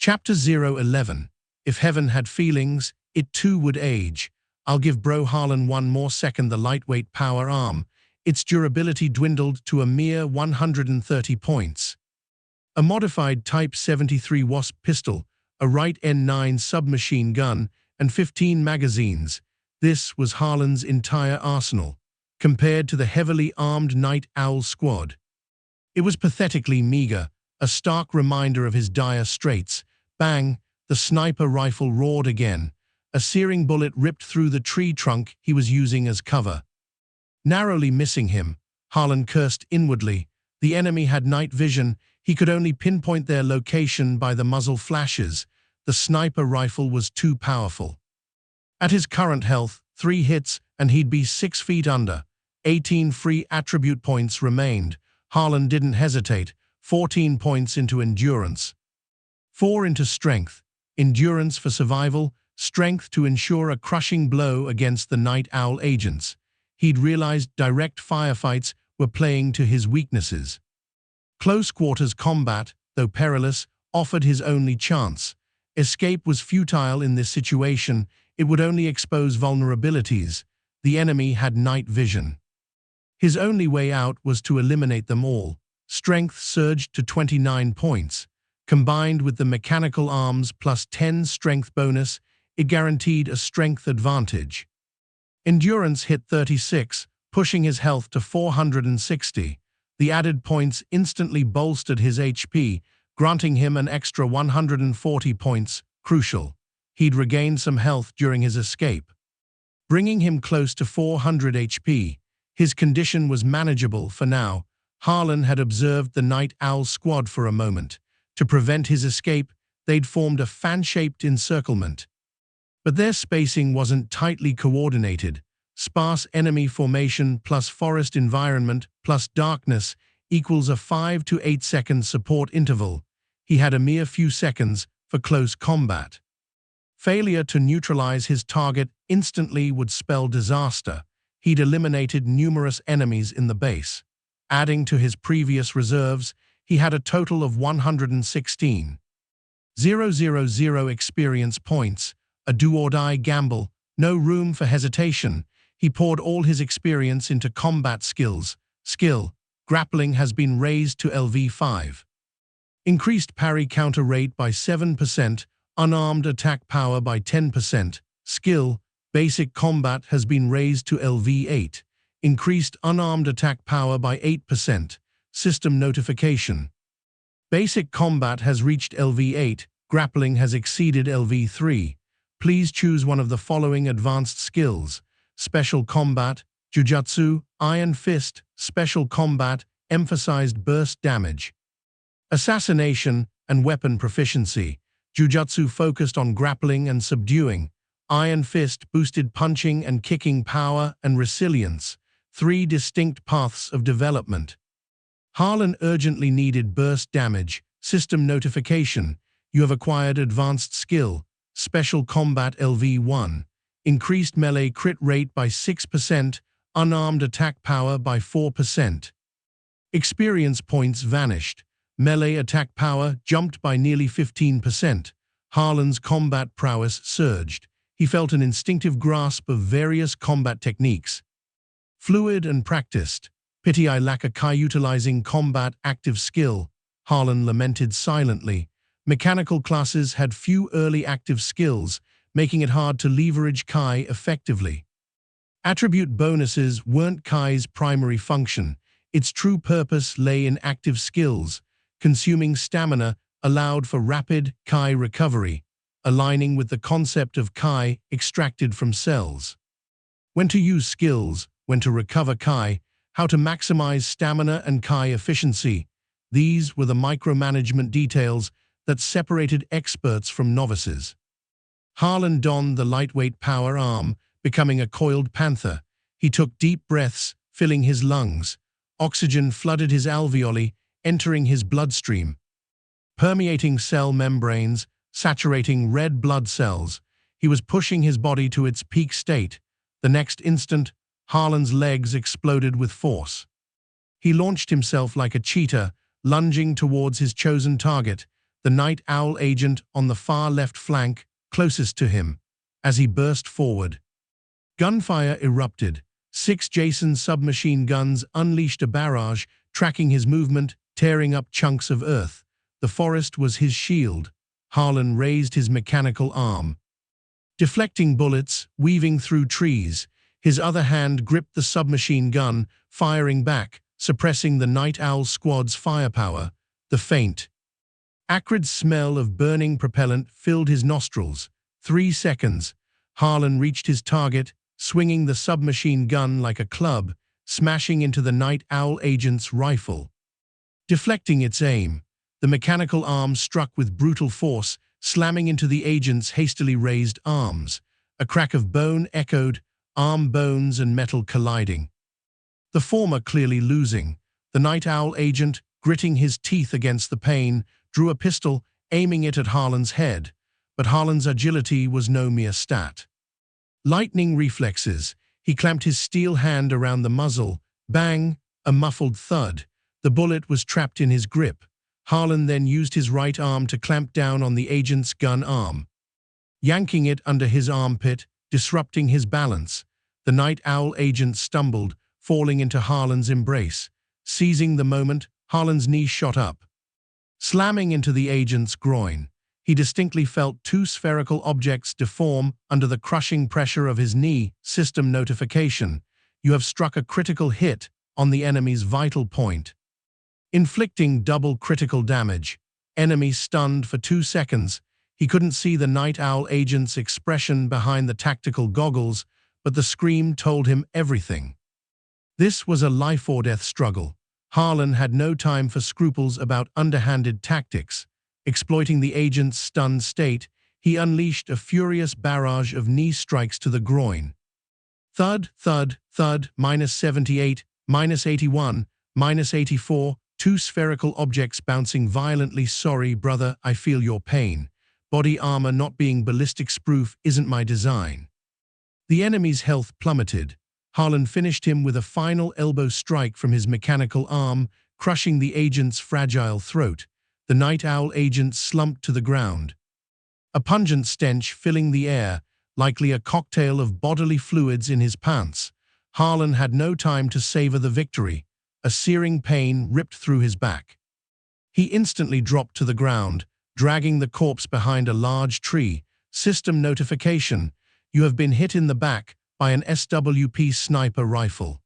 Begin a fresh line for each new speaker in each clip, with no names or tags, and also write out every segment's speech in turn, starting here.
Chapter 011. If heaven had feelings, it too would age. I'll give bro Harlan one more second. The lightweight power arm. Its durability dwindled to a mere 130 points. A modified Type 73 Wasp pistol, a Wright N9 submachine gun, and 15 magazines. This was Harlan's entire arsenal, compared to the heavily armed Night Owl squad. It was pathetically meager, a stark reminder of his dire straits. Bang! The sniper rifle roared again. A searing bullet ripped through the tree trunk he was using as cover. Narrowly missing him, Harlan cursed inwardly. The enemy had night vision. He could only pinpoint their location by the muzzle flashes. The sniper rifle was too powerful. At his current health, 3 hits and he'd be 6 feet under. 18 free attribute points remained. Harlan didn't hesitate. 14 points into endurance. 4 into strength. Endurance for survival, strength to ensure a crushing blow against the Night Owl agents. He'd realized direct firefights were playing to his weaknesses. Close quarters combat, though perilous, offered his only chance. Escape was futile in this situation. It would only expose vulnerabilities. The enemy had night vision. His only way out was to eliminate them all. Strength surged to 29 points. Combined with the mechanical arms plus 10 strength bonus, it guaranteed a strength advantage. Endurance hit 36, pushing his health to 460. The added points instantly bolstered his HP, granting him an extra 140 points, crucial. He'd regained some health during his escape, bringing him close to 400 HP. His condition was manageable for now. Harlan had observed the Night Owl squad for a moment. To prevent his escape, they'd formed a fan-shaped encirclement. But their spacing wasn't tightly coordinated. Sparse enemy formation plus forest environment plus darkness equals a 5 to 8 second support interval. He had a mere few seconds for close combat. Failure to neutralize his target instantly would spell disaster. He'd eliminated numerous enemies in the base. Adding to his previous reserves, he had a total of 116. 000 experience points, a do-or-die gamble, no room for hesitation. He poured all his experience into combat skills. Skill, grappling has been raised to LV5. Increased parry counter rate by 7%, unarmed attack power by 10%. Skill, basic combat has been raised to LV8. Increased unarmed attack power by 8%. System notification. Basic combat has reached LV8, grappling has exceeded LV3. Please choose one of the following advanced skills. Special combat, Jujutsu, Iron Fist, Special combat, emphasized burst damage. Assassination and weapon proficiency. Jujutsu focused on grappling and subduing. Iron Fist boosted punching and kicking power and resilience. 3 distinct paths of development. Harlan urgently needed burst damage. System notification. You have acquired advanced skill. Special combat LV1. Increased melee crit rate by 6%, unarmed attack power by 4%. Experience points vanished. Melee attack power jumped by nearly 15%. Harlan's combat prowess surged. He felt an instinctive grasp of various combat techniques. Fluid and practiced. Pity I lack a Kai utilizing combat active skill, Harlan lamented silently. Mechanical classes had few early active skills, making it hard to leverage Kai effectively. Attribute bonuses weren't Kai's primary function. Its true purpose lay in active skills. Consuming stamina allowed for rapid Kai recovery, aligning with the concept of Kai extracted from cells. When to use skills, when to recover Kai, how to maximize stamina and Kai efficiency. These were the micromanagement details that separated experts from novices. Harlan donned the lightweight power arm, becoming a coiled panther. He took deep breaths, filling his lungs. Oxygen flooded his alveoli, entering his bloodstream, permeating cell membranes, saturating red blood cells. He was pushing his body to its peak state. The next instant, Harlan's legs exploded with force. He launched himself like a cheetah, lunging towards his chosen target. the night owl agent on the far left flank, closest to him, as he burst forward. Gunfire erupted. 6 Jason submachine guns unleashed a barrage, tracking his movement, tearing up chunks of earth. The forest was his shield. Harlan raised his mechanical arm, deflecting bullets, weaving through trees. His other hand gripped the submachine gun, firing back, suppressing the Night Owl squad's firepower. The faint, acrid smell of burning propellant filled his nostrils. 3 seconds. Harlan reached his target, swinging the submachine gun like a club, smashing into the Night Owl agent's rifle. Deflecting its aim, the mechanical arm struck with brutal force, slamming into the agent's hastily raised arms. A crack of bone echoed, arm bones and metal colliding. The former clearly losing. The Night Owl agent, gritting his teeth against the pain, drew a pistol, aiming it at Harlan's head. But Harlan's agility was no mere stat. Lightning reflexes. He clamped his steel hand around the muzzle. Bang! A muffled thud. The bullet was trapped in his grip. Harlan then used his right arm to clamp down on the agent's gun arm, yanking it under his armpit, disrupting his balance. The Night Owl agent stumbled, falling into Harlan's embrace. Seizing the moment, Harlan's knee shot up, slamming into the agent's groin. He distinctly felt 2 spherical objects deform under the crushing pressure of his knee. System notification. You have struck a critical hit on the enemy's vital point, inflicting double critical damage. Enemy stunned for 2 seconds. He couldn't see the Night Owl agent's expression behind the tactical goggles, but the scream told him everything. This was a life-or-death struggle. Harlan had no time for scruples about underhanded tactics. Exploiting the agent's stunned state, he unleashed a furious barrage of knee strikes to the groin. Thud, thud, thud, -78, -81, -84, 2 spherical objects bouncing violently. Sorry, brother, I feel your pain. Body armor not being ballistics-proof isn't my design. The enemy's health plummeted. Harlan finished him with a final elbow strike from his mechanical arm, crushing the agent's fragile throat. The Night Owl agent slumped to the ground, a pungent stench filling the air, likely a cocktail of bodily fluids in his pants. Harlan had no time to savor the victory. A searing pain ripped through his back. He instantly dropped to the ground, dragging the corpse behind a large tree. System notification. You have been hit in the back by an SWP sniper rifle,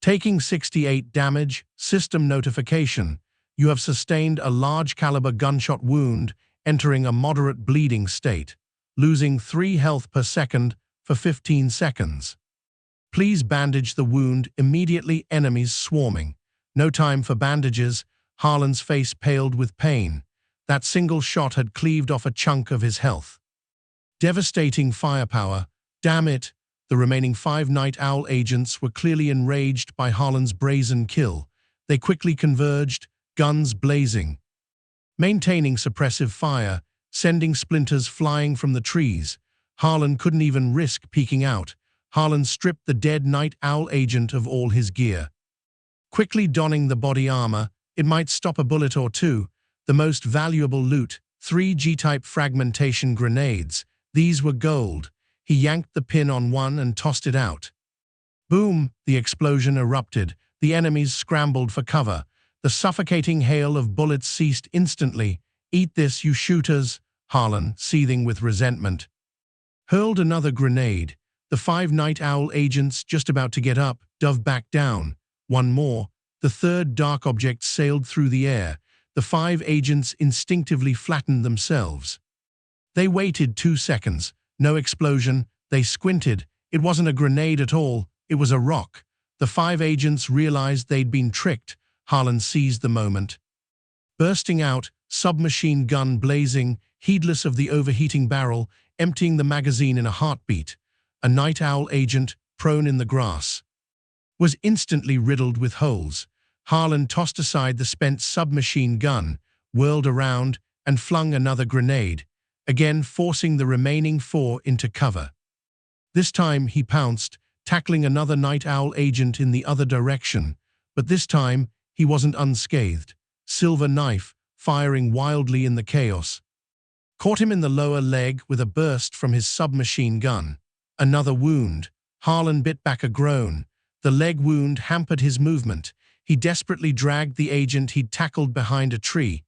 taking 68 damage. System notification. You have sustained a large-caliber gunshot wound, entering a moderate bleeding state, losing 3 health per second for 15 seconds. Please bandage the wound immediately. Enemies swarming. No time for bandages. Harlan's face paled with pain. That single shot had cleaved off a chunk of his health. Devastating firepower. Damn it! The remaining 5 Night Owl agents were clearly enraged by Harlan's brazen kill. They quickly converged, guns blazing, maintaining suppressive fire, sending splinters flying from the trees. Harlan couldn't even risk peeking out. Harlan stripped the dead Night Owl agent of all his gear, quickly donning the body armor. It might stop a bullet or two. The most valuable loot, 3 G-type fragmentation grenades. These were gold. He yanked the pin on one and tossed it out. Boom! The explosion erupted. The enemies scrambled for cover. The suffocating hail of bullets ceased instantly. Eat this, you shooters! Harlan, seething with resentment, hurled another grenade. The 5 Night Owl agents, just about to get up, dove back down. One more. The third dark object sailed through the air. The 5 agents instinctively flattened themselves. They waited 2 seconds. No explosion. They squinted. It wasn't a grenade at all. It was a rock. The 5 agents realized they'd been tricked. Harlan seized the moment, bursting out, submachine gun blazing, heedless of the overheating barrel, emptying the magazine in a heartbeat. A Night Owl agent, prone in the grass, was instantly riddled with holes. Harlan tossed aside the spent submachine gun, whirled around, and flung another grenade, again forcing the remaining 4 into cover. This time he pounced, tackling another Night Owl agent in the other direction, but this time he wasn't unscathed. Silver knife, firing wildly in the chaos. Caught him in the lower leg with a burst from his submachine gun. Another wound. Harlan bit back a groan. The leg wound hampered his movement. He desperately dragged the agent he'd tackled behind a tree,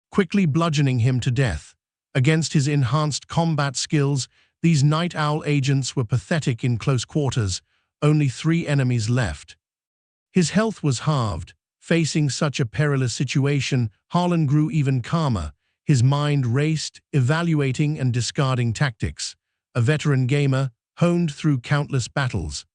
quickly bludgeoning him to death. Against his enhanced combat skills, these night owl agents were pathetic in close quarters, only 3 enemies left. His health was halved. Facing such a perilous situation, Harlan grew even calmer. His mind raced, evaluating and discarding tactics. A veteran gamer, honed through countless battles.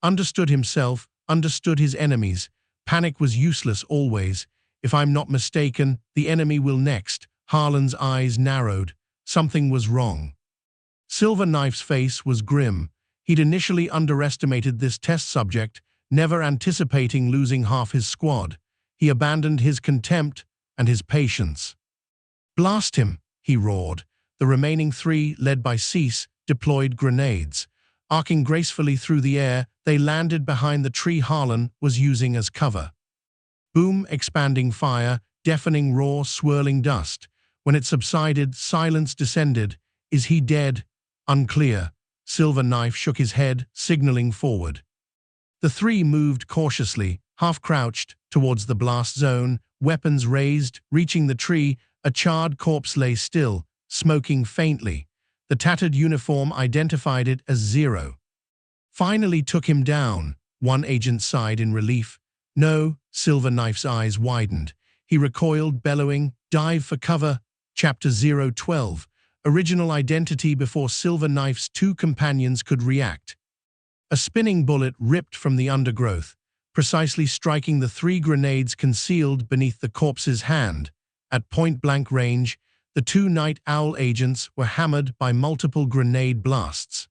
Understood himself, understood his enemies. Panic was useless always. If I'm not mistaken, the enemy will next. Harlan's eyes narrowed. Something was wrong. Silver Knife's face was grim. He'd initially underestimated this test subject, never anticipating losing half his squad. He abandoned his contempt and his patience. "Blast him," he roared. The remaining 3, led by Cease, deployed grenades. Arcing gracefully through the air, they landed behind the tree Harlan was using as cover. Boom, expanding fire, deafening roar, swirling dust. When it subsided, silence descended. Is he dead? Unclear. Silver Knife shook his head, signaling forward. The 3 moved cautiously, half-crouched, towards the blast zone, weapons raised. Reaching the tree, a charred corpse lay still, smoking faintly. The tattered uniform identified it as Zero. "Finally took him down," one agent sighed in relief. "No," Silver Knife's eyes widened. He recoiled, bellowing, "Dive for cover." Chapter 012. Original identity before Silver Knife's 2 companions could react. A spinning bullet ripped from the undergrowth, precisely striking the 3 grenades concealed beneath the corpse's hand. At point-blank range, the 2 night owl agents were hammered by multiple grenade blasts.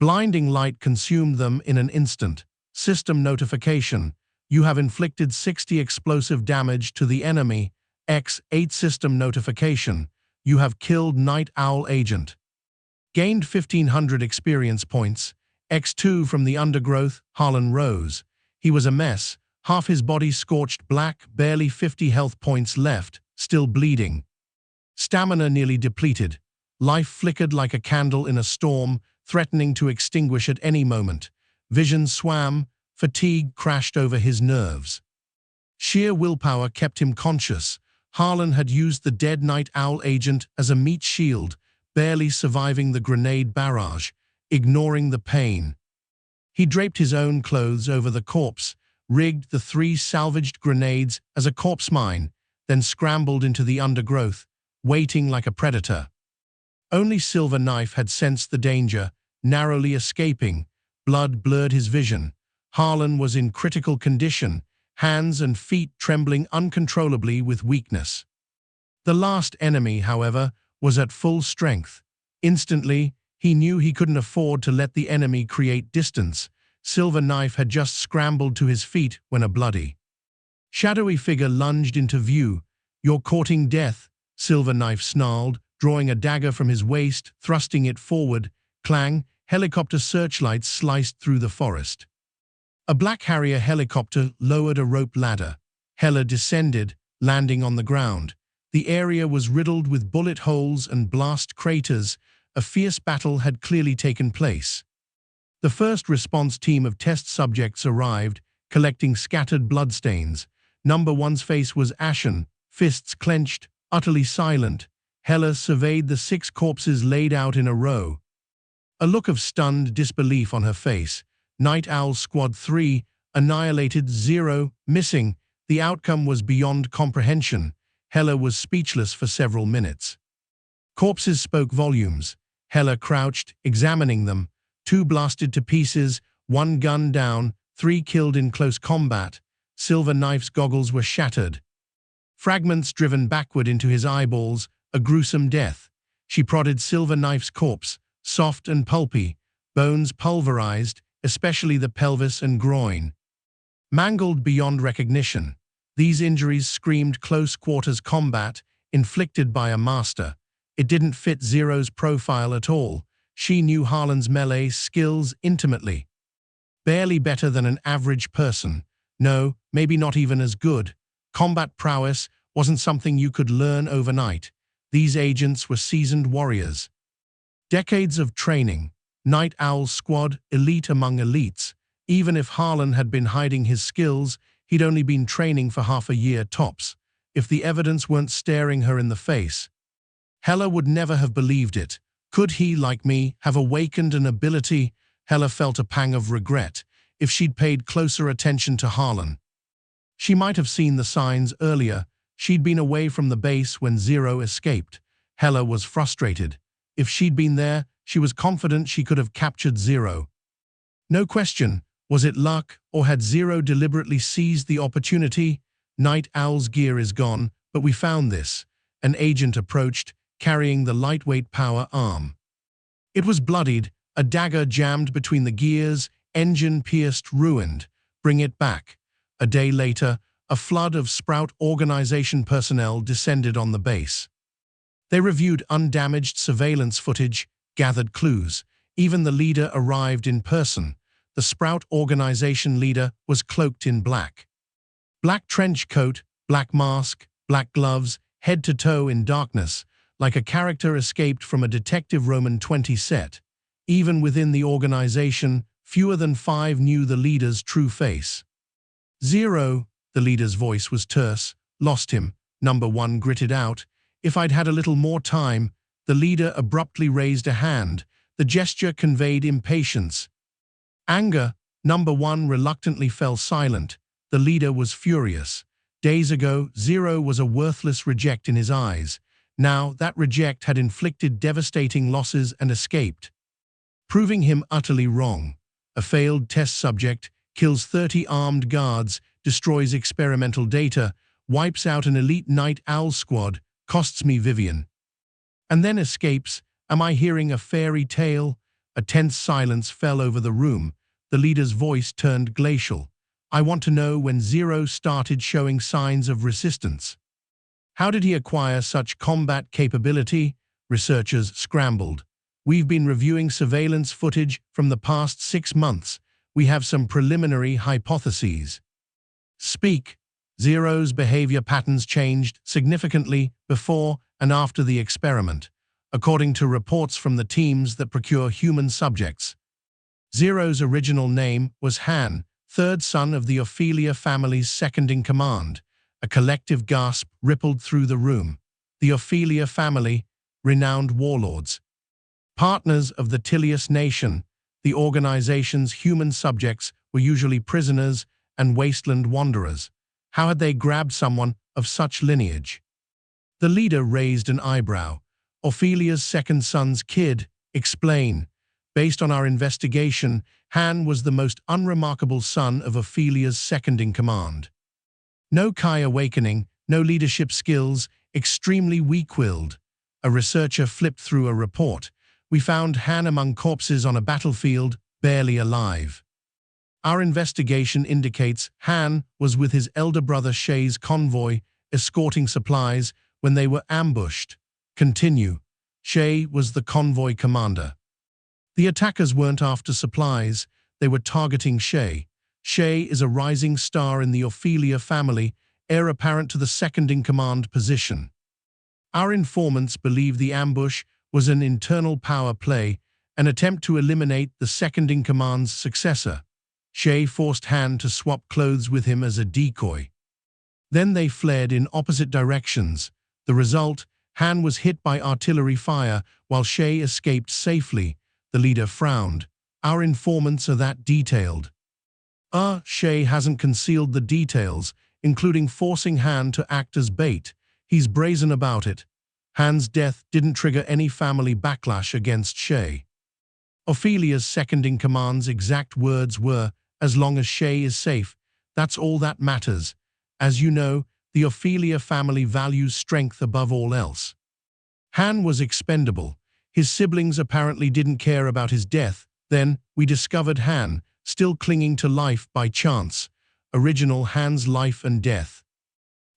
Blinding light consumed them in an instant. System notification. You have inflicted 60 explosive damage to the enemy. X8 system notification. You have killed night owl agent. Gained 1,500 experience points. X2 from the undergrowth. Harlan rose. He was a mess. Half his body scorched black, barely 50 health points left, still bleeding. Stamina nearly depleted. Life flickered like a candle in a storm, threatening to extinguish at any moment. Vision swam. Fatigue crashed over his nerves. Sheer willpower kept him conscious. Harlan had used the dead night owl agent as a meat shield, barely surviving the grenade barrage, ignoring the pain. He draped his own clothes over the corpse, rigged the 3 salvaged grenades as a corpse mine, then scrambled into the undergrowth, waiting like a predator. Only Silver Knife had sensed the danger, narrowly escaping. Blood blurred his vision. Harlan was in critical condition, hands and feet trembling uncontrollably with weakness. The last enemy, however, was at full strength. Instantly, he knew he couldn't afford to let the enemy create distance. Silver Knife had just scrambled to his feet when a bloody, shadowy figure lunged into view. "You're courting death," Silver Knife snarled, drawing a dagger from his waist, thrusting it forward. Clang, helicopter searchlights sliced through the forest. A Black Harrier helicopter lowered a rope ladder. Hella descended, landing on the ground. The area was riddled with bullet holes and blast craters. A fierce battle had clearly taken place. The first response team of test subjects arrived, collecting scattered bloodstains. Number 1's face was ashen, fists clenched, utterly silent. Hella surveyed the 6 corpses laid out in a row, a look of stunned disbelief on her face. Night Owl Squad 3, annihilated, 0, missing. The outcome was beyond comprehension. Hella was speechless for several minutes. Corpses spoke volumes. Hella crouched, examining them. 2 blasted to pieces, 1 gunned down, 3 killed in close combat. Silver Knife's goggles were shattered, fragments driven backward into his eyeballs, a gruesome death. She prodded Silver Knife's corpse, soft and pulpy, bones pulverized, especially the pelvis and groin, mangled beyond recognition. These injuries screamed close-quarters combat, inflicted by a master. It didn't fit Zero's profile at all. She knew Harlan's melee skills intimately. Barely better than an average person. No, maybe not even as good. Combat prowess wasn't something you could learn overnight. These agents were seasoned warriors. Decades of training, Night Owl squad, elite among elites. Even if Harlan had been hiding his skills, he'd only been training for half a year tops. If the evidence weren't staring her in the face, Hela would never have believed it. Could he, like me, have awakened an ability? Hela felt a pang of regret. If she'd paid closer attention to Harlan, she might have seen the signs earlier. She'd been away from the base when Zero escaped. Hela was frustrated. If she'd been there, she was confident she could have captured Zero. No question, was it luck, or had Zero deliberately seized the opportunity? Night Owl's gear is gone, but we found this. An agent approached, carrying the lightweight power arm. It was bloodied, a dagger jammed between the gears, engine pierced, ruined. Bring it back. A day later, a flood of Sprout Organization personnel descended on the base. They reviewed undamaged surveillance footage, gathered clues. Even the leader arrived in person. The Sprout Organization leader was cloaked in black. Black trench coat, black mask, black gloves, head to toe in darkness, like a character escaped from a Detective Roman 20 set. Even within the organization, fewer than 5 knew the leader's true face. Zero, the leader's voice was terse, lost him. Number 1 gritted out. If I'd had a little more time. The leader abruptly raised a hand. The gesture conveyed impatience. Anger. Number 1 reluctantly fell silent. The leader was furious. Days ago, Zero was a worthless reject in his eyes. Now, that reject had inflicted devastating losses and escaped, proving him utterly wrong. A failed test subject, kills 30 armed guards, destroys experimental data, wipes out an elite Night Owl squad, costs me Vivian. And then escapes. Am I hearing a fairy tale? A tense silence fell over the room. The leader's voice turned glacial. I want to know when Zero started showing signs of resistance. How did he acquire such combat capability? Researchers scrambled. We've been reviewing surveillance footage from the past 6 months. We have some preliminary hypotheses. Speak. Zero's behavior patterns changed significantly before and after the experiment, according to reports from the teams that procure human subjects. Zero's original name was Han, third son of the Ophelia family's second-in-command. A collective gasp rippled through the room. The Ophelia family, renowned warlords. Partners of the Tilius nation, the organization's human subjects were usually prisoners and wasteland wanderers. How had they grabbed someone of such lineage? The leader raised an eyebrow. Ophelia's second son's kid. Explain. Based on our investigation, Han was the most unremarkable son of Ophelia's second-in-command. No Kai awakening, no leadership skills, extremely weak-willed. A researcher flipped through a report. We found Han among corpses on a battlefield, barely alive. Our investigation indicates Han was with his elder brother Shay's convoy, escorting supplies when they were ambushed. Continue. Shay was the convoy commander. The attackers weren't after supplies, they were targeting Shay. Shay is a rising star in the Ophelia family, heir apparent to the second-in-command position. Our informants believe the ambush was an internal power play, an attempt to eliminate the second-in-command's successor. Shay forced Han to swap clothes with him as a decoy. Then they fled in opposite directions. The result, Han was hit by artillery fire while Shay escaped safely. The leader frowned. Our informants are that detailed. Shay hasn't concealed the details, including forcing Han to act as bait. He's brazen about it. Han's death didn't trigger any family backlash against Shay. Ophelia's second-in-command's exact words were, as long as Shay is safe, that's all that matters. As you know, the Ophelia family values strength above all else. Han was expendable. His siblings apparently didn't care about his death. Then, we discovered Han, still clinging to life by chance. Original Han's life and death,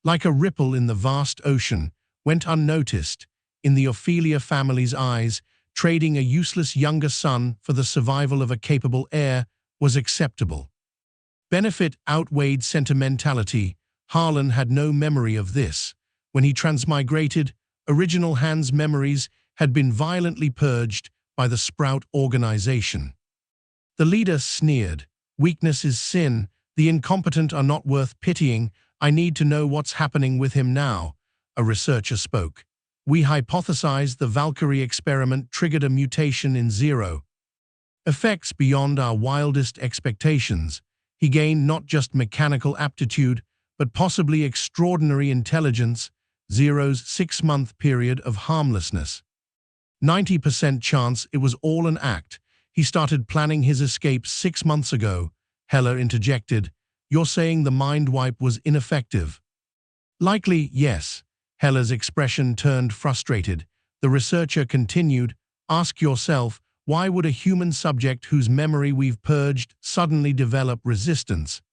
like a ripple in the vast ocean, went unnoticed. In the Ophelia family's eyes, trading a useless younger son for the survival of a capable heir was acceptable. Benefit outweighed sentimentality. Harlan had no memory of this. When he transmigrated, original Han's memories had been violently purged by the Sprout organization. The leader sneered. Weakness is sin. The incompetent are not worth pitying. I need to know what's happening with him now. A researcher spoke. We hypothesized the Valkyrie experiment triggered a mutation in Zero. Effects beyond our wildest expectations. He gained not just mechanical aptitude, but possibly extraordinary intelligence. Zero's 6-month period of harmlessness. 90% chance it was all an act. He started planning his escape 6 months ago. Heller interjected. You're saying the mind wipe was ineffective? Likely, yes. Heller's expression turned frustrated. The researcher continued, ask yourself, why would a human subject whose memory we've purged suddenly develop resistance?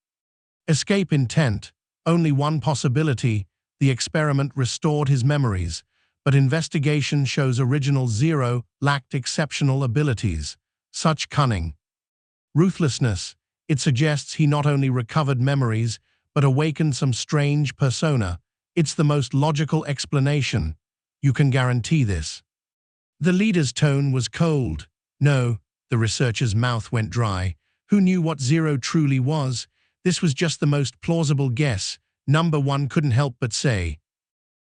Escape intent. Only one possibility. The experiment restored his memories, but investigation shows original Zero lacked exceptional abilities. Such cunning. Ruthlessness. It suggests he not only recovered memories, but awakened some strange persona. It's the most logical explanation. You can guarantee this. The leader's tone was cold. No, the researcher's mouth went dry. Who knew what Zero truly was? This was just the most plausible guess. Number one couldn't help but say.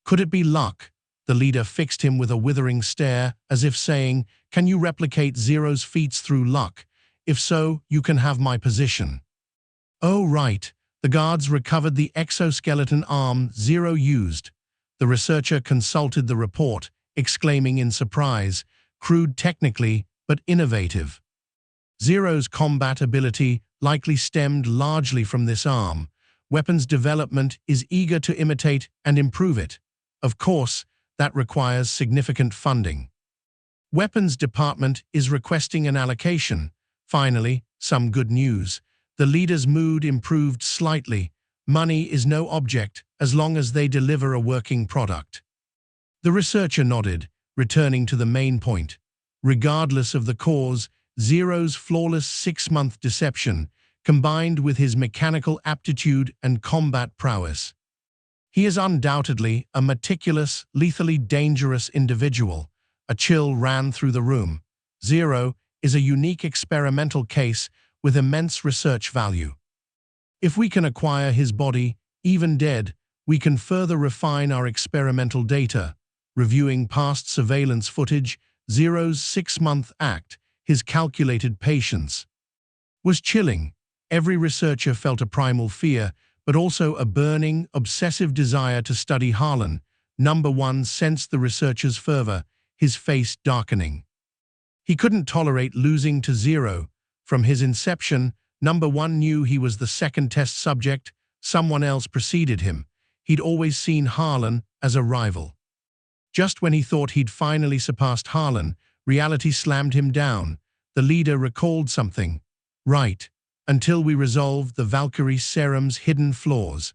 Could it be luck? The leader fixed him with a withering stare, as if saying, can you replicate Zero's feats through luck? If so, you can have my position. Oh, right. The guards recovered the exoskeleton arm Zero used. The researcher consulted the report, exclaiming in surprise, crude technically, but innovative. Zero's combat ability likely stemmed largely from this arm. Weapons development is eager to imitate and improve it. Of course, that requires significant funding. Weapons department is requesting an allocation. Finally, some good news. The leader's mood improved slightly. Money is no object as long as they deliver a working product. The researcher nodded, returning to the main point. Regardless of the cause, Zero's flawless 6-month deception, combined with his mechanical aptitude and combat prowess. He is undoubtedly a meticulous, lethally dangerous individual. A chill ran through the room. Zero is a unique experimental case with immense research value. If we can acquire his body, even dead, we can further refine our experimental data. Reviewing past surveillance footage, Zero's 6-month act, his calculated patience, was chilling. Every researcher felt a primal fear, but also a burning, obsessive desire to study Harlan. Number one sensed the researcher's fervor, his face darkening. He couldn't tolerate losing to Zero. From his inception, Number one knew he was the second test subject. Someone else preceded him. He'd always seen Harlan as a rival. Just when he thought he'd finally surpassed Harlan, reality slammed him down. The leader recalled something. Right. Until we resolve the Valkyrie serum's hidden flaws.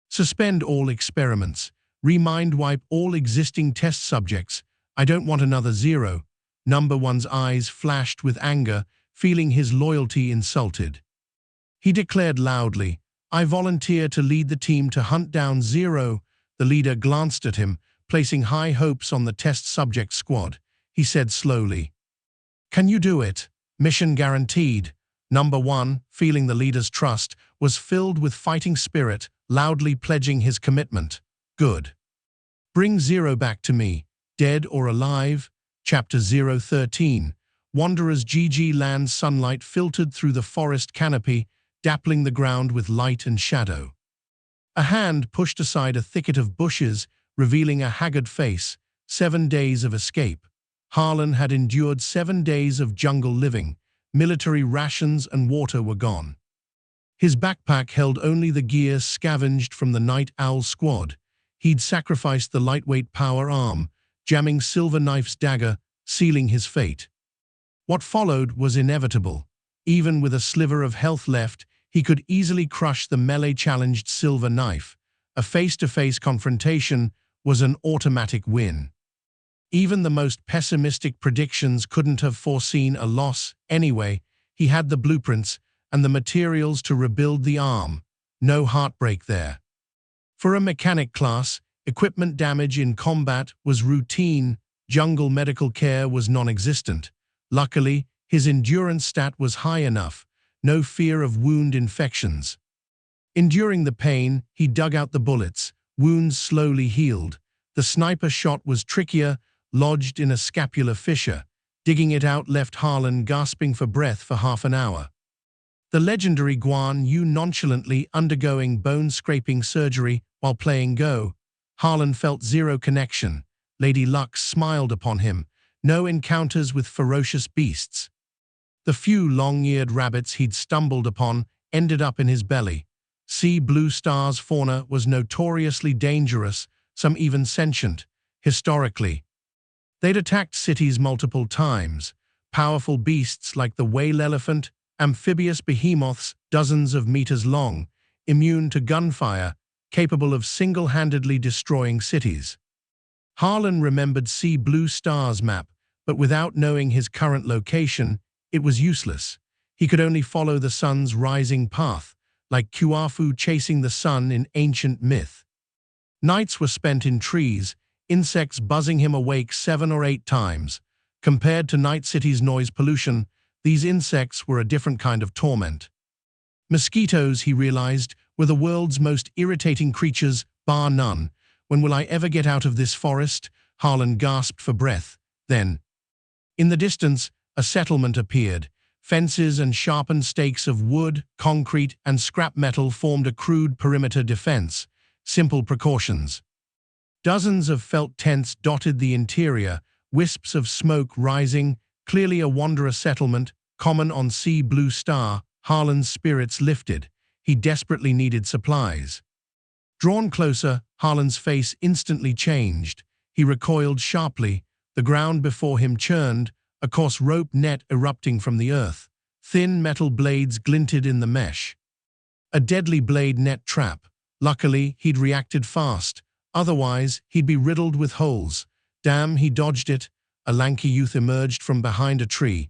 Suspend all experiments. Remind wipe all existing test subjects. I don't want another Zero. Number one's eyes flashed with anger, feeling his loyalty insulted. He declared loudly, I volunteer to lead the team to hunt down Zero. The leader glanced at him, placing high hopes on the test subject squad. He said slowly, Can you do it? Mission guaranteed. Number one, feeling the leader's trust, was filled with fighting spirit, loudly pledging his commitment. Good. Bring Zero back to me, dead or alive. Chapter 013. Wanderer's GG Land sunlight filtered through the forest canopy, dappling the ground with light and shadow. A hand pushed aside a thicket of bushes, revealing a haggard face. 7 days of escape. Harlan had endured 7 days of jungle living. Military rations and water were gone. His backpack held only the gear scavenged from the Night Owl squad. He'd sacrificed the lightweight power arm, jamming Silver Knife's dagger, sealing his fate. What followed was inevitable. Even with a sliver of health left, he could easily crush the melee-challenged Silver Knife. A face-to-face confrontation was an automatic win. Even the most pessimistic predictions couldn't have foreseen a loss. Anyway, he had the blueprints and the materials to rebuild the arm. No heartbreak there. For a mechanic class, Equipment damage in combat was routine, jungle medical care was non-existent. Luckily, his endurance stat was high enough, no fear of wound infections. Enduring the pain, he dug out the bullets, wounds slowly healed. The sniper shot was trickier, lodged in a scapular fissure. Digging it out left Harlan gasping for breath for half an hour. The legendary Guan Yu nonchalantly undergoing bone-scraping surgery while playing Go. Harlan felt zero connection. Lady Luck smiled upon him. No encounters with ferocious beasts. The few long-eared rabbits he'd stumbled upon ended up in his belly. Sea Blue Star's fauna was notoriously dangerous, some even sentient, historically. They'd attacked cities multiple times. Powerful beasts like the whale elephant, amphibious behemoths dozens of meters long, immune to gunfire, capable of single-handedly destroying cities. Harlan remembered Sea Blue Star's map, but without knowing his current location, it was useless. He could only follow the sun's rising path, like Kuafu chasing the sun in ancient myth. Nights were spent in trees, insects buzzing him awake 7 or 8 times. Compared to Night City's noise pollution, these insects were a different kind of torment. Mosquitoes, he realized, were the world's most irritating creatures, bar none. When will I ever get out of this forest? Harlan gasped for breath. Then, in the distance, a settlement appeared. Fences and sharpened stakes of wood, concrete, and scrap metal formed a crude perimeter defense. Simple precautions. Dozens of felt tents dotted the interior, wisps of smoke rising, clearly a wanderer settlement, common on Sea Blue Star. Harlan's spirits lifted. He desperately needed supplies. Drawn closer, Harlan's face instantly changed. He recoiled sharply. The ground before him churned, a coarse rope net erupting from the earth. Thin metal blades glinted in the mesh. A deadly blade net trap. Luckily, he'd reacted fast. Otherwise, he'd be riddled with holes. Damn, he dodged it. A lanky youth emerged from behind a tree.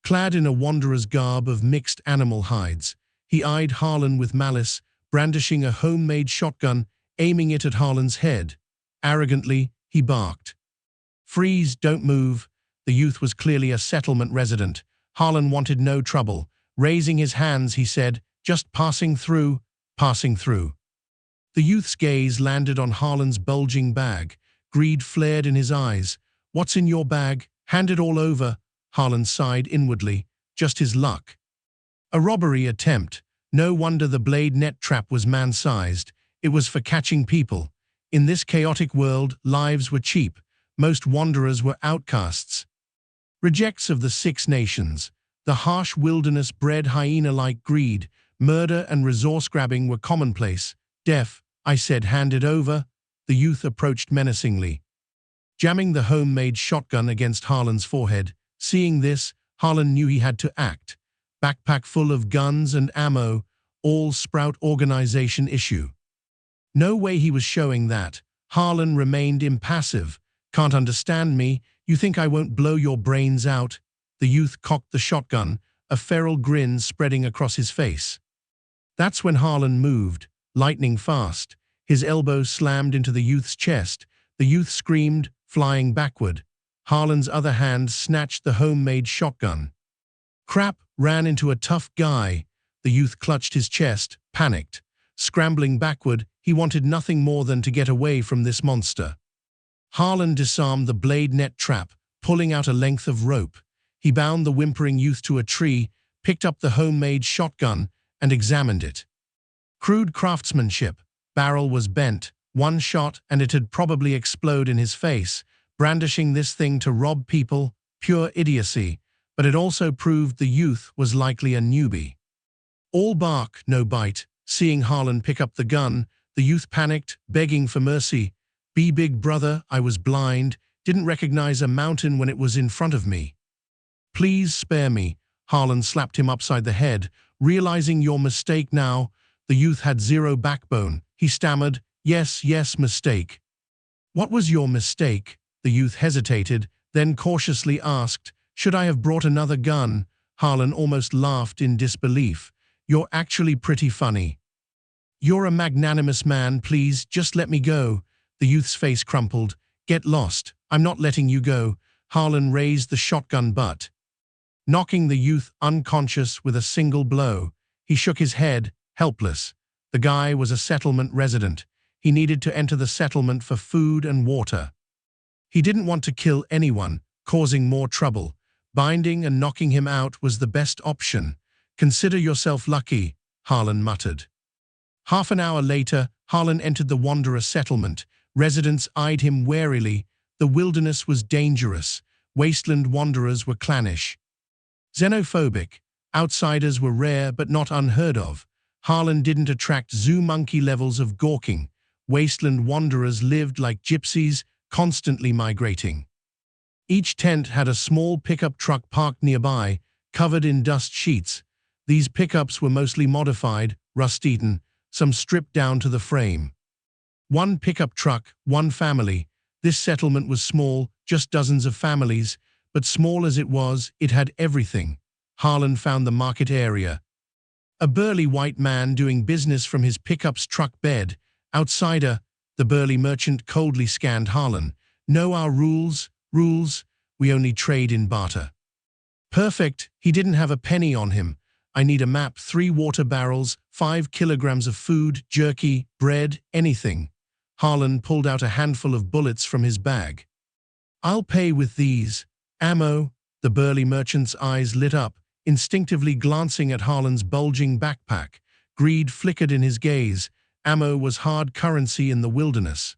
Clad in a wanderer's garb of mixed animal hides, he eyed Harlan with malice, brandishing a homemade shotgun, aiming it at Harlan's head. Arrogantly, he barked. "Freeze, don't move." The youth was clearly a settlement resident. Harlan wanted no trouble. Raising his hands, he said, "Just passing through, passing through." The youth's gaze landed on Harlan's bulging bag. Greed flared in his eyes. "What's in your bag? Hand it all over." Harlan sighed inwardly. Just his luck. A robbery attempt. No wonder the blade net trap was man-sized. It was for catching people. In this chaotic world, lives were cheap. Most wanderers were outcasts. Rejects of the 6 nations. The harsh wilderness-bred hyena-like greed, murder and resource-grabbing were commonplace. "Deaf," I said, "hand it over." The youth approached menacingly, jamming the homemade shotgun against Harlan's forehead. Seeing this, Harlan knew he had to act. Backpack full of guns and ammo, all Sprout organization issue. No way he was showing that. Harlan remained impassive. "Can't understand me? You think I won't blow your brains out?" The youth cocked the shotgun, a feral grin spreading across his face. That's when Harlan moved, lightning fast. His elbow slammed into the youth's chest. The youth screamed, flying backward. Harlan's other hand snatched the homemade shotgun. Crap, ran into a tough guy. The youth clutched his chest, panicked. Scrambling backward, he wanted nothing more than to get away from this monster. Harlan disarmed the blade net trap, pulling out a length of rope. He bound the whimpering youth to a tree, picked up the homemade shotgun, and examined it. Crude craftsmanship. Barrel was bent. One shot, and it had probably explode in his face. Brandishing this thing to rob people, pure idiocy. But it also proved the youth was likely a newbie. All bark, no bite. Seeing Harlan pick up the gun, the youth panicked, begging for mercy. "Be big, brother, I was blind, didn't recognize a mountain when it was in front of me. Please spare me." Harlan slapped him upside the head. "Realizing your mistake now." The youth had zero backbone. He stammered, yes, mistake." "What was your mistake?" The youth hesitated, then cautiously asked, "Should I have brought another gun?" Harlan almost laughed in disbelief. "You're actually pretty funny." "You're a magnanimous man, please, just let me go." The youth's face crumpled. Get lost. I'm not letting you go. Harlan raised the shotgun butt, knocking the youth unconscious with a single blow. He shook his head, helpless. The guy was a settlement resident. He needed to enter the settlement for food and water. He didn't want to kill anyone, causing more trouble. Binding and knocking him out was the best option. Consider yourself lucky, Harlan muttered. Half an hour later, Harlan entered the Wanderer settlement. Residents eyed him warily. The wilderness was dangerous. Wasteland wanderers were clannish, xenophobic. Outsiders were rare but not unheard of. Harlan didn't attract zoo monkey levels of gawking. Wasteland wanderers lived like gypsies, constantly migrating. Each tent had a small pickup truck parked nearby, covered in dust sheets. These pickups were mostly modified, rust-eaten, some stripped down to the frame. One pickup truck, one family. This settlement was small, just dozens of families, but small as it was, it had everything. Harlan found the market area. A burly white man doing business from his pickup's truck bed. Outsider, the burly merchant coldly scanned Harlan. Know our rules? Rules? We only trade in barter. Perfect, he didn't have a penny on him. I need a map, 3 water barrels, 5 kilograms of food, jerky, bread, anything. Harlan pulled out a handful of bullets from his bag. I'll pay with these. Ammo. The burly merchant's eyes lit up, instinctively glancing at Harlan's bulging backpack. Greed flickered in his gaze. Ammo was hard currency in the wilderness.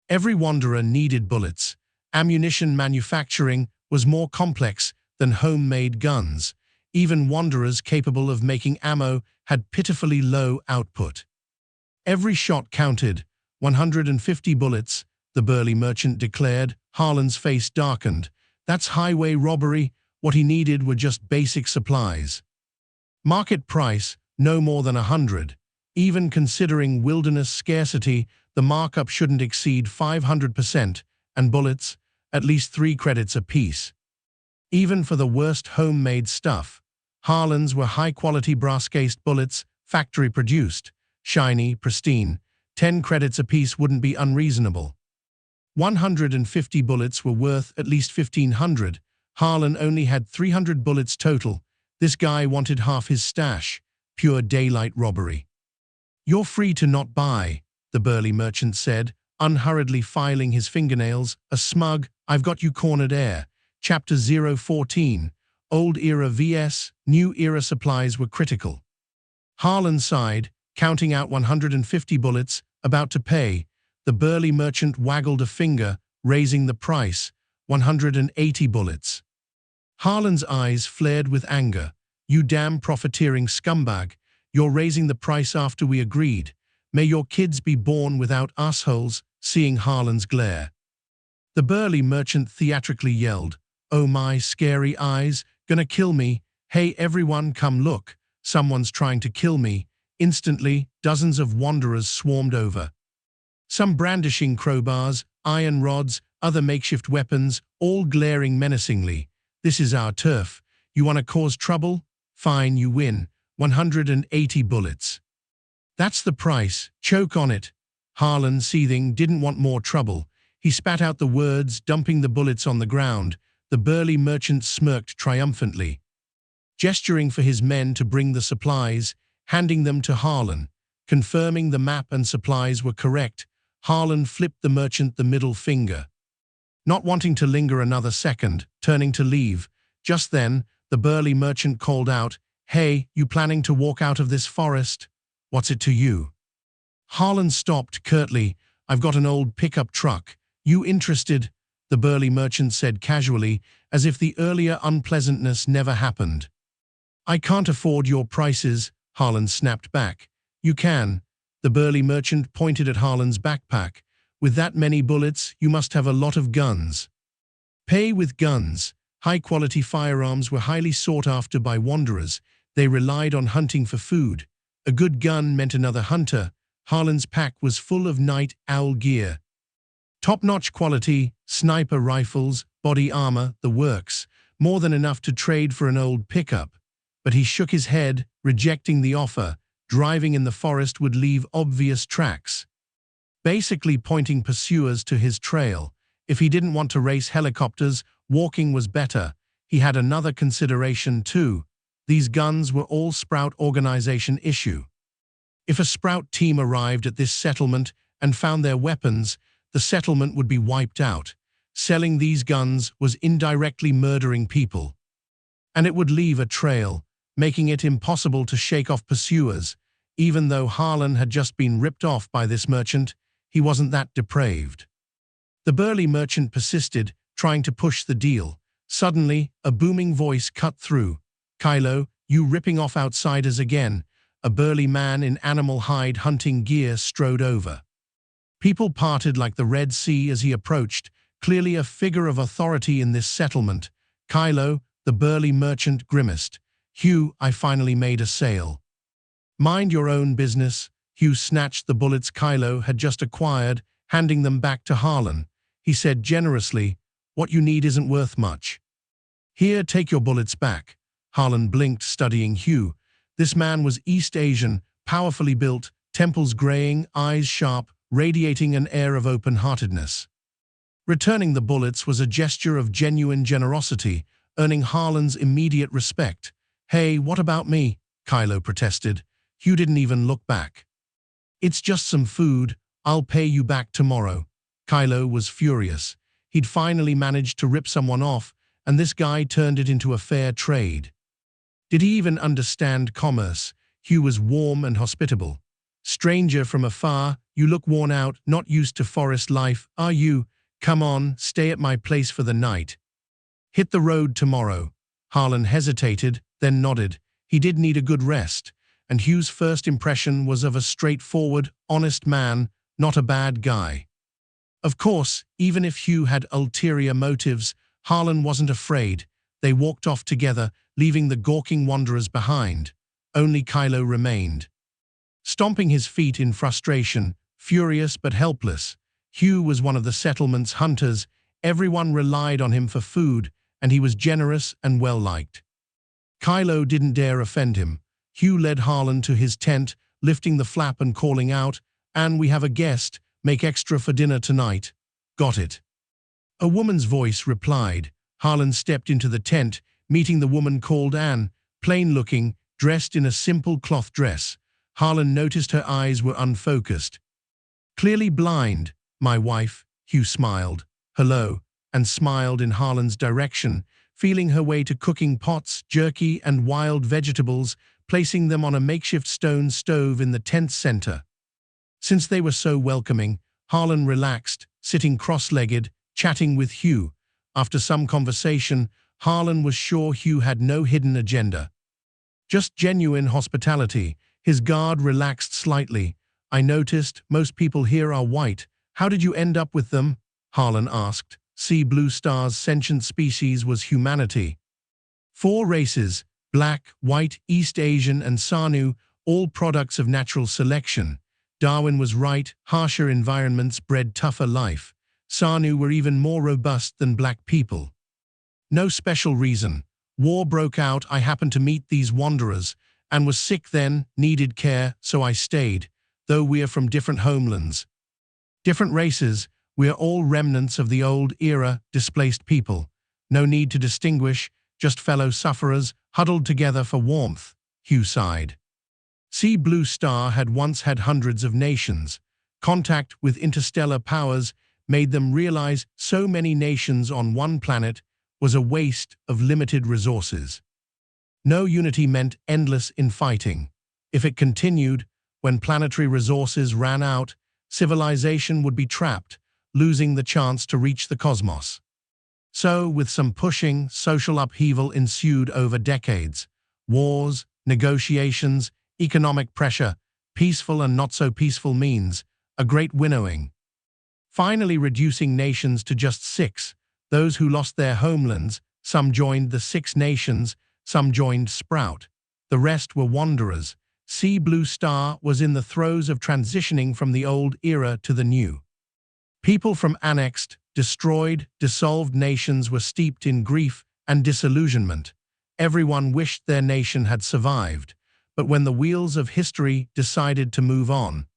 Every wanderer needed bullets. Ammunition manufacturing was more complex than homemade guns. Even wanderers capable of making ammo had pitifully low output. Every shot counted. 150 bullets, the burly merchant declared. Harlan's face darkened. That's highway robbery. What he needed were just basic supplies. Market price, no more than 100. Even considering wilderness scarcity, the markup shouldn't exceed 500%, and bullets, at least 3 credits apiece. Even for the worst homemade stuff, Harlan's were high-quality brass-cased bullets, factory-produced, shiny, pristine. 10 credits apiece wouldn't be unreasonable. 150 bullets were worth at least 1,500. Harlan only had 300 bullets total. This guy wanted half his stash. Pure daylight robbery. You're free to not buy, the burly merchant said, unhurriedly filing his fingernails, a smug, I've got you cornered air. Chapter 014. Old era vs. New era supplies were critical. Harlan sighed, counting out 150 bullets, about to pay. The burly merchant waggled a finger, raising the price, 180 bullets. Harlan's eyes flared with anger. You damn profiteering scumbag. You're raising the price after we agreed. May your kids be born without assholes, seeing Harlan's glare. The burly merchant theatrically yelled, Oh my scary eyes, gonna kill me. Hey everyone come look, someone's trying to kill me. Instantly, dozens of wanderers swarmed over. Some brandishing crowbars, iron rods, other makeshift weapons, all glaring menacingly. This is our turf. You want to cause trouble? Fine, you win. 180 bullets. That's the price. Choke on it. Harlan, seething, didn't want more trouble. He spat out the words, dumping the bullets on the ground. The burly merchant smirked triumphantly, gesturing for his men to bring the supplies, handing them to Harlan. Confirming the map and supplies were correct, Harlan flipped the merchant the middle finger. Not wanting to linger another second, turning to leave. Just then, the burly merchant called out, Hey, you planning to walk out of this forest? What's it to you? Harlan stopped curtly. I've got an old pickup truck. You interested? The burly merchant said casually, as if the earlier unpleasantness never happened. I can't afford your prices, Harlan snapped back. You can. The burly merchant pointed at Harlan's backpack. With that many bullets, you must have a lot of guns. Pay with guns. High-quality firearms were highly sought after by wanderers. They relied on hunting for food. A good gun meant another hunter. Harlan's pack was full of night owl gear. Top-notch quality, sniper rifles, body armor, the works. More than enough to trade for an old pickup. But he shook his head, rejecting the offer. Driving in the forest would leave obvious tracks. basically pointing pursuers to his trail. If he didn't want to race helicopters, walking was better. He had another consideration too. These guns were all Sprout organization issue. If a Sprout team arrived at this settlement and found their weapons, the settlement would be wiped out. Selling these guns was indirectly murdering people. And it would leave a trail, making it impossible to shake off pursuers. Even though Harlan had just been ripped off by this merchant, he wasn't that depraved. The burly merchant persisted, trying to push the deal. Suddenly, a booming voice cut through. "Kylo, you ripping off outsiders again." A burly man in animal hide hunting gear strode over. People parted like the Red Sea as he approached, clearly a figure of authority in this settlement. "Kylo," the burly merchant grimaced. "Hugh, I finally made a sale." "Mind your own business." Hugh snatched the bullets Kylo had just acquired, handing them back to Harlan. He said generously, "What you need isn't worth much. Here, take your bullets back." Harlan blinked, studying Hugh. This man was East Asian, powerfully built, temples graying, eyes sharp, radiating an air of open-heartedness. Returning the bullets was a gesture of genuine generosity, earning Harlan's immediate respect. "Hey, what about me?" Kylo protested. Hugh didn't even look back. "It's just some food. I'll pay you back tomorrow." Kylo was furious. He'd finally managed to rip someone off, and this guy turned it into a fair trade. Did he even understand commerce? Hugh was warm and hospitable. "Stranger from afar, you look worn out, not used to forest life, are you? Come on, stay at my place for the night. Hit the road tomorrow." Harlan hesitated, then nodded. He did need a good rest, and Hugh's first impression was of a straightforward, honest man, not a bad guy. Of course, even if Hugh had ulterior motives, Harlan wasn't afraid. They walked off together, leaving the gawking wanderers behind. Only Kylo remained. Stomping his feet in frustration, furious but helpless, Hugh was one of the settlement's hunters. Everyone relied on him for food, and he was generous and well-liked. Kylo didn't dare offend him. Hugh led Harlan to his tent, lifting the flap and calling out, "Anne, we have a guest. Make extra for dinner tonight." "Got it." A woman's voice replied. Harlan stepped into the tent, meeting the woman called Anne, plain-looking, dressed in a simple cloth dress. Harlan noticed her eyes were unfocused. "Clearly blind." "My wife," Hugh smiled. "Hello," and smiled in Harlan's direction, feeling her way to cooking pots, jerky, and wild vegetables, placing them on a makeshift stone stove in the tent's center. Since they were so welcoming, Harlan relaxed, sitting cross-legged, chatting with Hugh. After some conversation, Harlan was sure Hugh had no hidden agenda. Just genuine hospitality. His guard relaxed slightly. "I noticed most people here are white. How did you end up with them?" Harlan asked. See, Blue Star's sentient species was humanity. 4 races, black, white, East Asian, and Sanu, all products of natural selection. Darwin was right, harsher environments bred tougher life. Sanu were even more robust than black people. No special reason. War broke out, I happened to meet these wanderers, and was sick then, needed care, so I stayed, though we are from different homelands. Different races, we are all remnants of the old era, displaced people. No need to distinguish, just fellow sufferers, huddled together for warmth," Hugh sighed. See, Blue Star had once had hundreds of nations. Contact with interstellar powers made them realize so many nations on one planet was a waste of limited resources. No unity meant endless infighting. If it continued, when planetary resources ran out, civilization would be trapped, losing the chance to reach the cosmos. So, with some pushing, social upheaval ensued over decades. Wars, negotiations, economic pressure, peaceful and not so peaceful means, a great winnowing. Finally reducing nations to just 6, those who lost their homelands, some joined the 6 nations, some joined Sprout. The rest were wanderers. See, Blue Star was in the throes of transitioning from the old era to the new. People from annexed, destroyed, dissolved nations were steeped in grief and disillusionment. Everyone wished their nation had survived, but when the wheels of history decided to move on,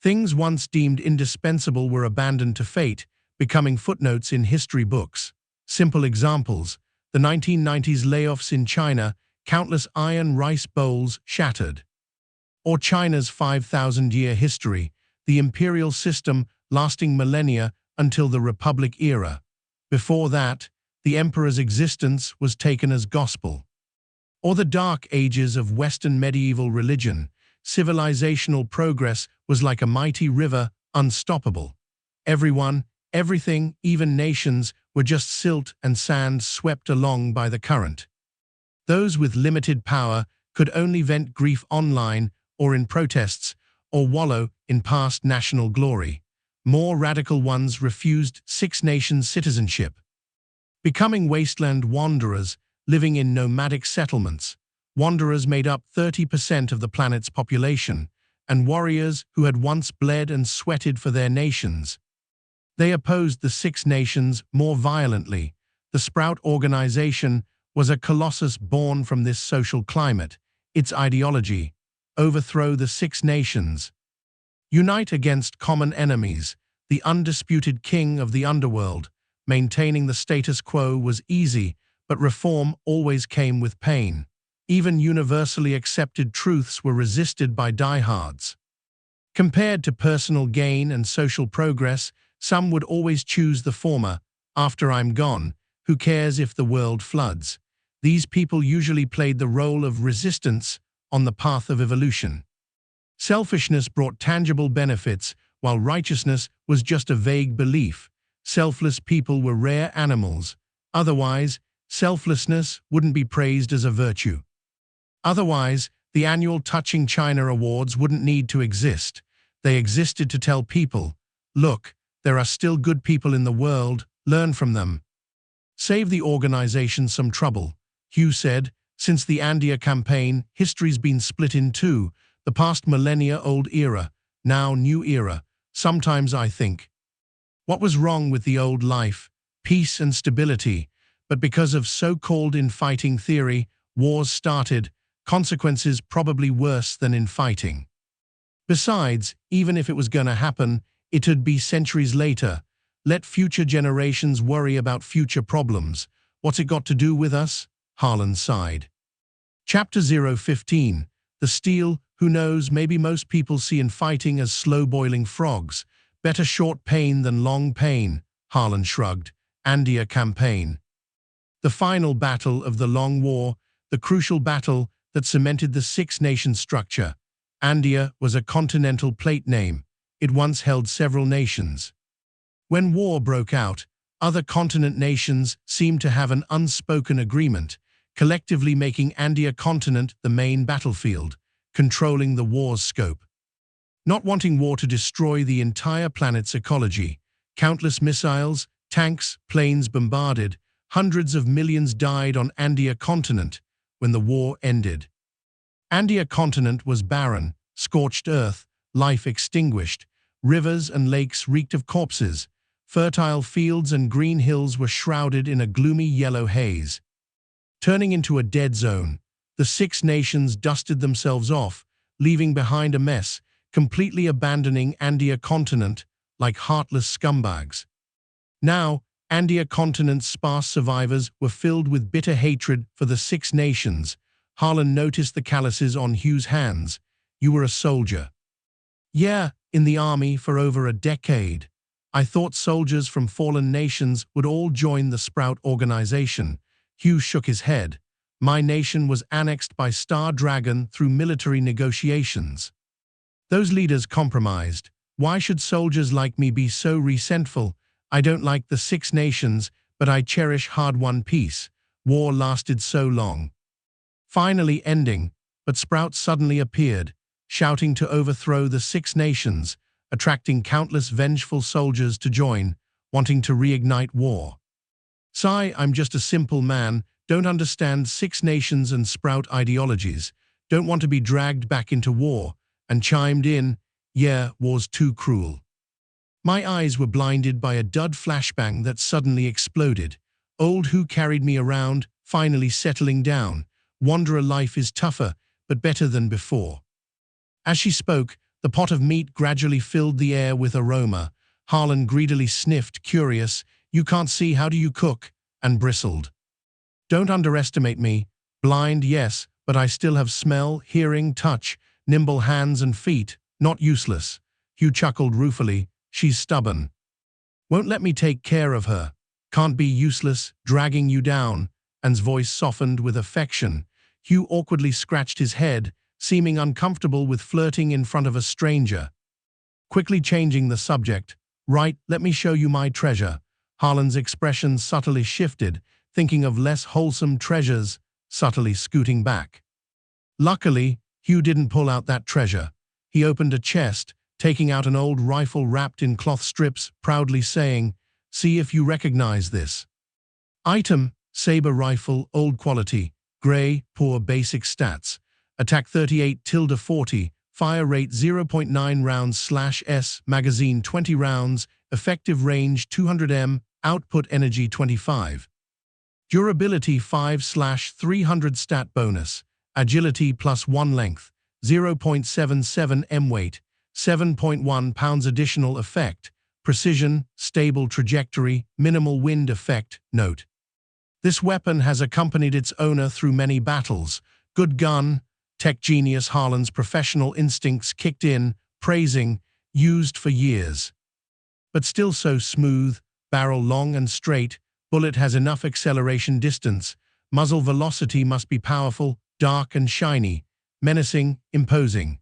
Things once deemed indispensable were abandoned to fate, becoming footnotes in history books. Simple examples: the 1990s layoffs in China, countless iron rice bowls shattered. Or China's 5,000-year history, the imperial system lasting millennia until the Republic era. Before that, the emperor's existence was taken as gospel. Or the dark ages of Western medieval religion, civilizational progress was like a mighty river, unstoppable. Everyone, everything, even nations, were just silt and sand swept along by the current. Those with limited power could only vent grief online or in protests, or wallow in past national glory. More radical ones refused Six Nations citizenship, becoming wasteland wanderers living in nomadic settlements. Wanderers made up 30% of the planet's population, and warriors who had once bled and sweated for their nations. They opposed the Six Nations more violently. The Sprout organization was a colossus born from this social climate. Its ideology: overthrow the Six Nations. Unite against common enemies. The undisputed king of the underworld. Maintaining the status quo was easy, but reform always came with pain. Even universally accepted truths were resisted by diehards. Compared to personal gain and social progress, some would always choose the former. After I'm gone, who cares if the world floods? These people usually played the role of resistance on the path of evolution. Selfishness brought tangible benefits, while righteousness was just a vague belief. Selfless people were rare animals. Otherwise, selflessness wouldn't be praised as a virtue. Otherwise, the annual Touching China Awards wouldn't need to exist. They existed to tell people, look, there are still good people in the world, learn from them. Save the organization some trouble, Hugh said. Since the Andia campaign, history's been split in two, the past millennia-old era, now new era. Sometimes I think, what was wrong with the old life, peace and stability? But because of so-called infighting theory, wars started, consequences probably worse than infighting. Besides, even if it was gonna happen, it'd be centuries later. Let future generations worry about future problems. What's it got to do with us? Harlan sighed. Chapter 015. The Steel. Who knows, maybe most people see infighting as slow-boiling frogs. Better short pain than long pain, Harlan shrugged. Andia campaign. The final battle of the Long War, the crucial battle that cemented the Six Nations structure. Andia was a continental plate name. It once held several nations. When war broke out, other continent nations seemed to have an unspoken agreement, collectively making Andia continent the main battlefield, controlling the war's scope. Not wanting war to destroy the entire planet's ecology, countless missiles, tanks, planes bombarded, hundreds of millions died on Andia continent when the war ended. Andia continent was barren, scorched earth, life extinguished, rivers and lakes reeked of corpses, fertile fields and green hills were shrouded in a gloomy yellow haze. Turning into a dead zone, the Six Nations dusted themselves off, leaving behind a mess, completely abandoning Andia continent like heartless scumbags. Now, Andia continent's sparse survivors were filled with bitter hatred for the Six Nations. Harlan noticed the calluses on Hugh's hands. You were a soldier. Yeah, in the army for over a decade. I thought soldiers from fallen nations would all join the Sprout organization. Hugh shook his head. My nation was annexed by Star Dragon through military negotiations. Those leaders compromised. Why should soldiers like me be so resentful? I don't like the Six Nations, but I cherish hard-won peace. War lasted so long. Finally ending, but Sprout suddenly appeared, shouting to overthrow the Six Nations, attracting countless vengeful soldiers to join, wanting to reignite war. Sigh, I'm just a simple man, don't understand Six Nations and Sprout ideologies, don't want to be dragged back into war, and chimed in, yeah, war's too cruel. My eyes were blinded by a dud flashbang that suddenly exploded. Old Who carried me around, finally settling down. Wanderer life is tougher, but better than before. As she spoke, The pot of meat gradually filled the air with aroma. Harlan greedily sniffed, curious. "You can't see, how do you cook?" and bristled. "Don't underestimate me. Blind, yes, but I still have smell, hearing, touch, nimble hands and feet. Not useless." Hugh chuckled ruefully. "She's stubborn. Won't let me take care of her. Can't be useless, dragging you down." Anne's voice softened with affection. Hugh awkwardly scratched his head, seeming uncomfortable with flirting in front of a stranger. Quickly changing the subject, "Right, let me show you my treasure." Harlan's expression subtly shifted, thinking of less wholesome treasures, subtly scooting back. Luckily, Hugh didn't pull out that treasure. He opened a chest, taking out an old rifle wrapped in cloth strips, proudly saying, "See if you recognize this." Item: saber rifle, old quality, gray, poor basic stats. Attack 38-40, fire rate 0.9 rounds/s, magazine 20 rounds, effective range 200 m, output energy 25. Durability 5/300 stat bonus, agility +1 length, 0.77 m weight, 7.1 pounds additional effect, precision, stable trajectory, minimal wind effect. Note: this weapon has accompanied its owner through many battles. Good gun. Tech genius Harlan's professional instincts kicked in, praising, "Used for years. But still so smooth, barrel long and straight, bullet has enough acceleration distance, muzzle velocity must be powerful, dark and shiny, menacing, imposing.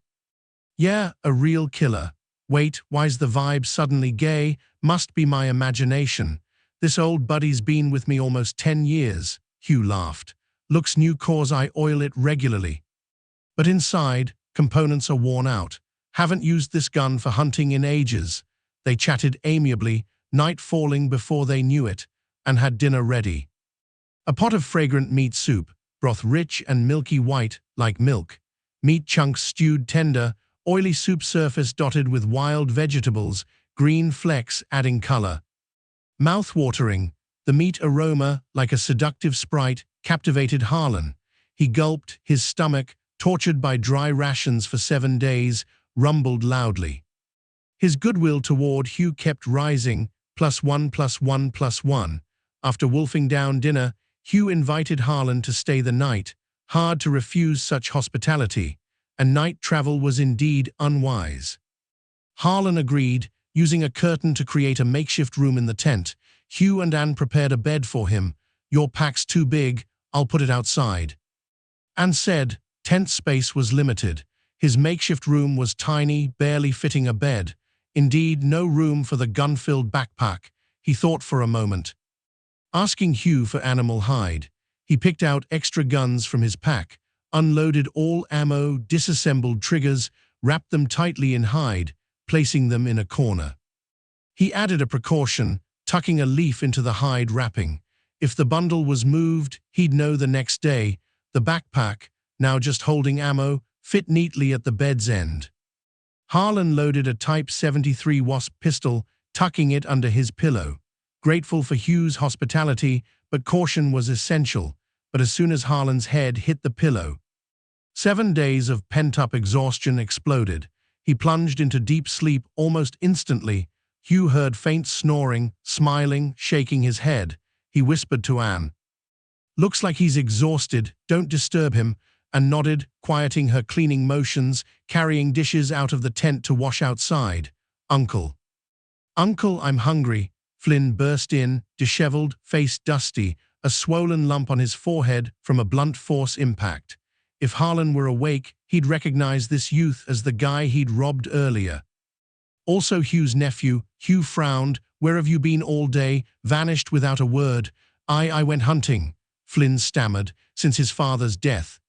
Yeah, a real killer. Wait, why's the vibe suddenly gay? Must be my imagination. This old buddy's been with me almost 10 years. Hugh laughed. Looks new 'cause I oil it regularly. But inside, components are worn out. Haven't used this gun for hunting in ages." They chatted amiably, night falling before they knew it, and had dinner ready. A pot of fragrant meat soup, broth rich and milky white, like milk. Meat chunks stewed tender, oily soup surface dotted with wild vegetables, green flecks adding color. Mouth-watering, the meat aroma, like a seductive sprite, captivated Harlan. He gulped, his stomach, tortured by dry rations for 7 days, rumbled loudly. His goodwill toward Hugh kept rising, +1 +1 +1. After wolfing down dinner, Hugh invited Harlan to stay the night. Hard to refuse such hospitality, and night travel was indeed unwise. Harlan agreed, using a curtain to create a makeshift room in the tent. Hugh and Anne prepared a bed for him. "Your pack's too big, I'll put it outside." Anne said. Tent space was limited. His makeshift room was tiny, barely fitting a bed. Indeed, no room for the gun-filled backpack. He thought for a moment. Asking Hugh for animal hide, he picked out extra guns from his pack, unloaded all ammo, disassembled triggers, wrapped them tightly in hide, placing them in a corner. He added a precaution, tucking a leaf into the hide wrapping. If the bundle was moved, he'd know the next day. The backpack, now just holding ammo, fit neatly at the bed's end. Harlan loaded a Type 73 Wasp pistol, tucking it under his pillow. Grateful for Hugh's hospitality, but caution was essential. But as soon as Harlan's head hit the pillow, 7 days of pent-up exhaustion exploded. He plunged into deep sleep almost instantly. Hugh heard faint snoring, smiling, shaking his head. He whispered to Anne, "Looks like he's exhausted, don't disturb him," and nodded, quieting her cleaning motions, carrying dishes out of the tent to wash outside. "Uncle." "Uncle, I'm hungry." Flynn burst in, disheveled, face dusty, a swollen lump on his forehead from a blunt force impact. If Harlan were awake, he'd recognize this youth as the guy he'd robbed earlier. Also Hugh's nephew. Hugh frowned. "Where have you been all day?" "Vanished without a word." I went hunting," Flynn stammered, "since his father's death."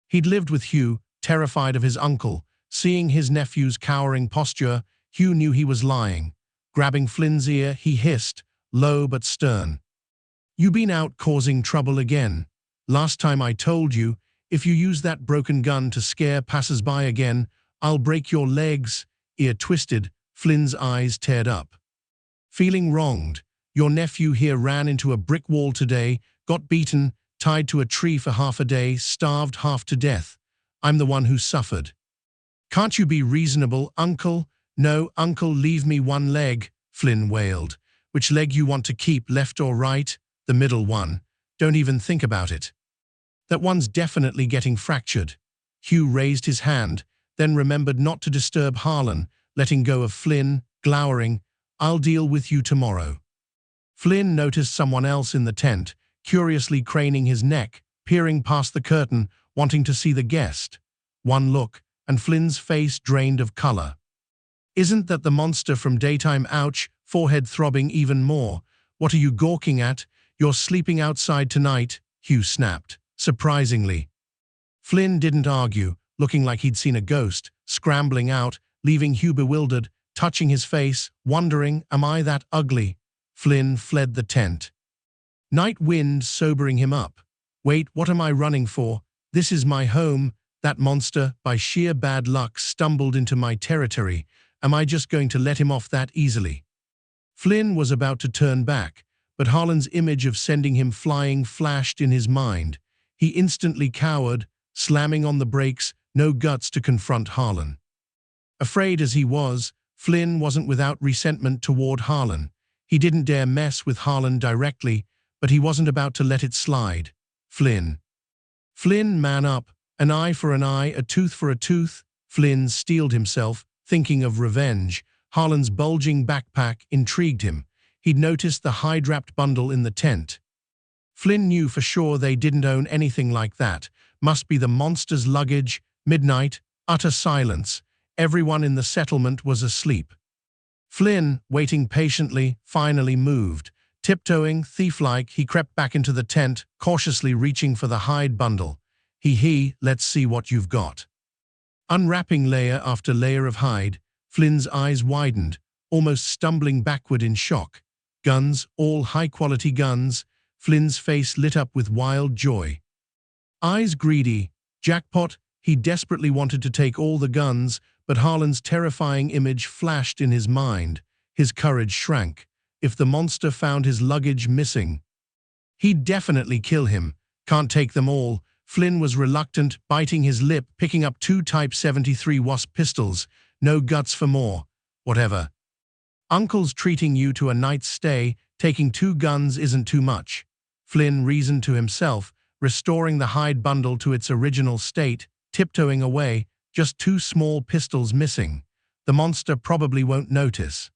He'd lived with Hugh, terrified of his uncle. Seeing his nephew's cowering posture, Hugh knew he was lying. Grabbing Flynn's ear, he hissed, low but stern. "You been out causing trouble again. Last time I told you, if you use that broken gun to scare passers-by again, I'll break your legs." Ear twisted, Flynn's eyes teared up. "Feeling wronged. Your nephew here ran into a brick wall today, got beaten, tied to a tree for half a day, starved half to death. I'm the one who suffered." Can't you be reasonable, Uncle? No, Uncle, leave me one leg, Flynn wailed. Which leg you want to keep, left or right? The middle one. Don't even think about it. That one's definitely getting fractured. Hugh raised his hand, then remembered not to disturb Harlan, letting go of Flynn, glowering, I'll deal with you tomorrow. Flynn noticed someone else in the tent, curiously craning his neck, peering past the curtain, wanting to see the guest. One look, and Flynn's face drained of color. Isn't that the monster from daytime? Ouch, forehead throbbing even more. What are you gawking at? You're sleeping outside tonight, Hugh snapped, surprisingly. Flynn didn't argue, looking like he'd seen a ghost, scrambling out, leaving Hugh bewildered, touching his face, wondering, am I that ugly? Flynn fled the tent. Night wind sobering him up. Wait, what am I running for? This is my home. That monster, by sheer bad luck, stumbled into my territory. Am I just going to let him off that easily? Flynn was about to turn back, but Harlan's image of sending him flying flashed in his mind. He instantly cowered, slamming on the brakes, no guts to confront Harlan. Afraid as he was, Flynn wasn't without resentment toward Harlan. He didn't dare mess with Harlan directly, but he wasn't about to let it slide. Flynn, man up. An eye for an eye, a tooth for a tooth. Flynn steeled himself, thinking of revenge. Harlan's bulging backpack intrigued him. He'd noticed the hide-wrapped bundle in the tent. Flynn knew for sure they didn't own anything like that. Must be the monster's luggage. Midnight, utter silence. Everyone in the settlement was asleep. Flynn, waiting patiently, finally moved. Tiptoeing, thief-like, he crept back into the tent, cautiously reaching for the hide bundle. Let's see what you've got. Unwrapping layer after layer of hide, Flynn's eyes widened, almost stumbling backward in shock. Guns, all high-quality guns. Flynn's face lit up with wild joy. Eyes greedy. Jackpot. He desperately wanted to take all the guns, but Harlan's terrifying image flashed in his mind. His courage shrank. If the monster found his luggage missing, he'd definitely kill him. Can't take them all. Flynn was reluctant, biting his lip, picking up 2 Type 73 Wasp pistols. No guts for more. Whatever. Uncle's treating you to a night's stay. Taking 2 guns isn't too much. Flynn reasoned to himself, restoring the hide bundle to its original state, tiptoeing away, just 2 small pistols missing. The monster probably won't notice.